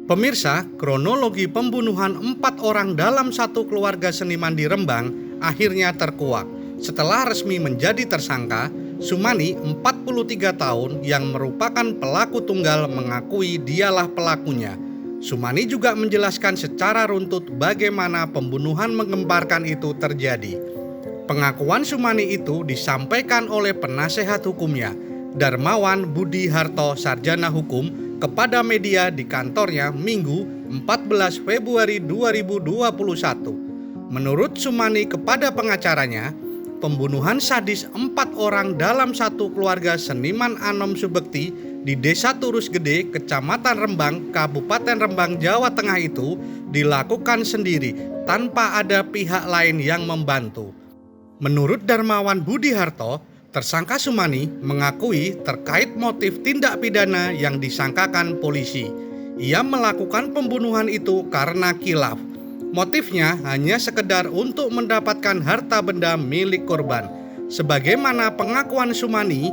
Pemirsa, kronologi pembunuhan 4 orang dalam satu keluarga seniman di Rembang akhirnya terkuak. Setelah resmi menjadi tersangka, Sumani, 43 tahun, yang merupakan pelaku tunggal mengakui dialah pelakunya. Sumani juga menjelaskan secara runtut bagaimana pembunuhan menggemparkan itu terjadi. Pengakuan Sumani itu disampaikan oleh penasehat hukumnya, Darmawan Budi Harto, sarjana hukum, kepada media di kantornya Minggu 14 Februari 2021. Menurut Sumani kepada pengacaranya, pembunuhan sadis 4 orang dalam satu keluarga seniman Anom Subekti di Desa Turus Gede, Kecamatan Rembang, Kabupaten Rembang, Jawa Tengah itu dilakukan sendiri tanpa ada pihak lain yang membantu. Menurut Darmawan Budi Harto, tersangka Sumani mengakui terkait motif tindak pidana yang disangkakan polisi. Ia melakukan pembunuhan itu karena khilaf. Motifnya hanya sekedar untuk mendapatkan harta benda milik korban. Sebagaimana pengakuan Sumani,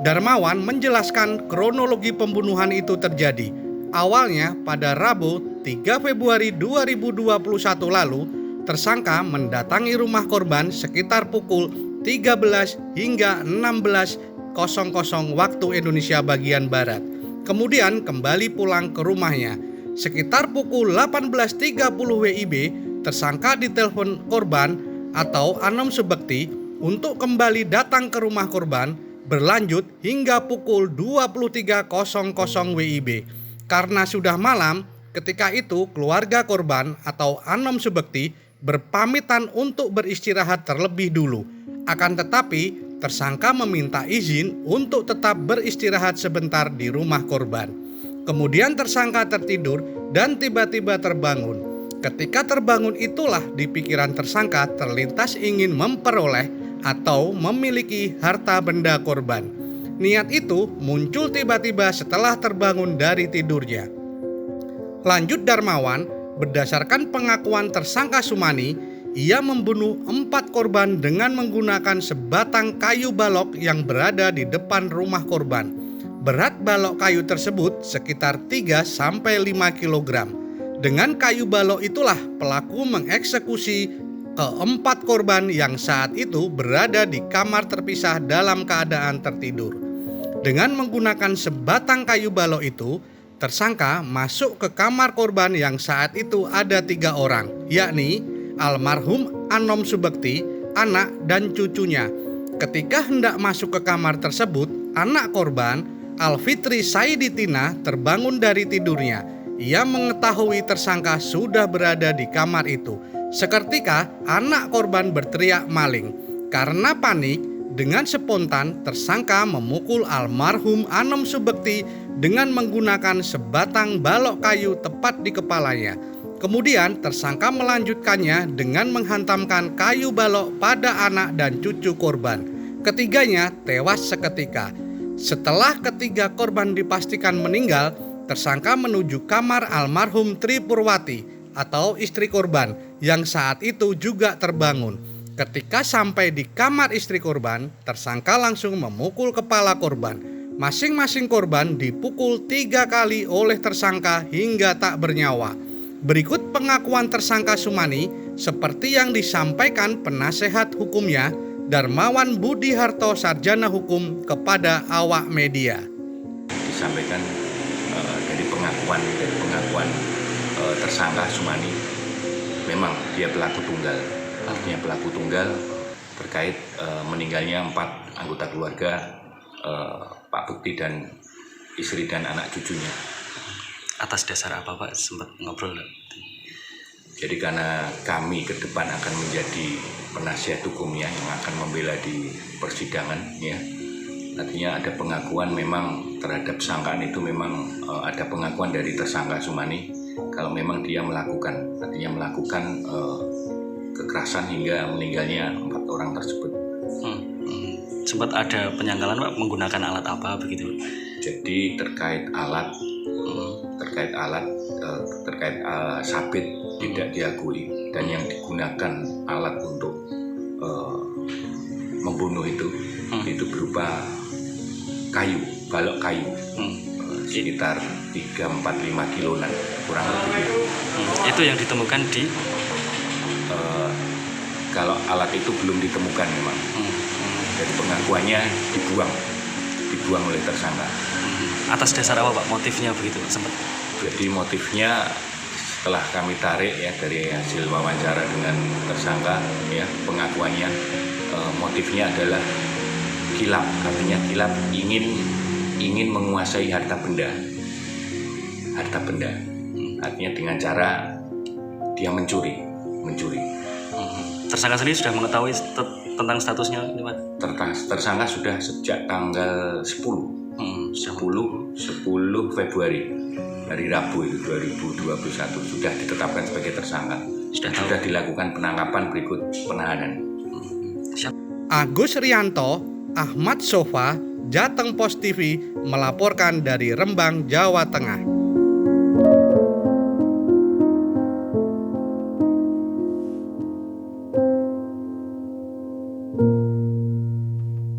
Darmawan menjelaskan kronologi pembunuhan itu terjadi. Awalnya pada Rabu 3 Februari 2021 lalu, tersangka mendatangi rumah korban sekitar pukul 13 hingga 16.00 waktu Indonesia bagian Barat. Kemudian kembali pulang ke rumahnya. Sekitar pukul 18.30 WIB, tersangka ditelepon korban atau Anom Subekti untuk kembali datang ke rumah korban, berlanjut hingga pukul 23.00 WIB. Karena sudah malam, ketika itu keluarga korban atau Anom Subekti berpamitan untuk beristirahat terlebih dulu. Akan tetapi, tersangka meminta izin untuk tetap beristirahat sebentar di rumah korban. Kemudian tersangka tertidur dan tiba-tiba terbangun. Ketika terbangun itulah di pikiran tersangka terlintas ingin memperoleh atau memiliki harta benda korban. Niat itu muncul tiba-tiba setelah terbangun dari tidurnya. Lanjut Darmawan, berdasarkan pengakuan tersangka Sumani, ia membunuh 4 korban dengan menggunakan sebatang kayu balok yang berada di depan rumah korban. Berat balok kayu tersebut sekitar 3-5 kg. Dengan kayu balok itulah pelaku mengeksekusi ke-4 korban yang saat itu berada di kamar terpisah dalam keadaan tertidur. Dengan menggunakan sebatang kayu balok itu, tersangka masuk ke kamar korban yang saat itu ada 3 orang, yakni almarhum Anom Subekti, anak dan cucunya. Ketika hendak masuk ke kamar tersebut, anak korban, Alfitri Saiditina, terbangun dari tidurnya. Ia mengetahui tersangka sudah berada di kamar itu. Seketika anak korban berteriak maling. Karena panik, dengan spontan tersangka memukul almarhum Anom Subekti dengan menggunakan sebatang balok kayu tepat di kepalanya. Kemudian tersangka melanjutkannya dengan menghantamkan kayu balok pada anak dan cucu korban. Ketiganya tewas seketika. Setelah ketiga korban dipastikan meninggal, tersangka menuju kamar almarhum Tri Purwati atau istri korban yang saat itu juga terbangun. Ketika sampai di kamar istri korban, tersangka langsung memukul kepala korban. Masing-masing korban dipukul 3 kali oleh tersangka hingga tak bernyawa. Berikut pengakuan tersangka Sumani seperti yang disampaikan penasehat hukumnya, Darmawan Budi Harto, sarjana hukum, kepada awak media. Disampaikan dari pengakuan tersangka Sumani, memang dia pelaku tunggal. Artinya pelaku tunggal terkait meninggalnya 4 anggota keluarga, Pak Bekti dan istri dan anak cucunya. Atas dasar apa Pak, sempat ngobrol? Jadi karena kami ke depan akan menjadi penasihat hukumnya yang akan membela di persidangan, ya. Artinya ada pengakuan memang terhadap sangkaan itu, memang ada pengakuan dari tersangka Sumani kalau memang dia melakukan kekerasan hingga meninggalnya 4 orang tersebut. Sempat ada penyangkalan Pak menggunakan alat apa begitu? Jadi terkait sabit tidak diakui, dan yang digunakan alat untuk membunuh itu berupa kayu, balok kayu sekitar 3-4-5 kiloan kurang lebih. Itu yang ditemukan di Kalau alat itu belum ditemukan memang. Jadi pengakuannya dibuang oleh tersangka. Atas dasar apa Pak motifnya begitu Pak? Sempat Jadi motifnya setelah kami tarik ya dari hasil wawancara dengan tersangka ya, pengakuannya motifnya adalah kilap, artinya kilap ingin menguasai harta benda. Artinya dengan cara dia mencuri. tersangka sendiri sudah mengetahui tentang statusnya ini Pak? Tersangka sudah sejak tanggal 10 Februari, hari Rabu itu 2021 sudah ditetapkan sebagai tersangka. Sudah dilakukan penangkapan berikut penahanan. Agus Rianto, Ahmad Sofa, Jateng Post TV melaporkan dari Rembang, Jawa Tengah.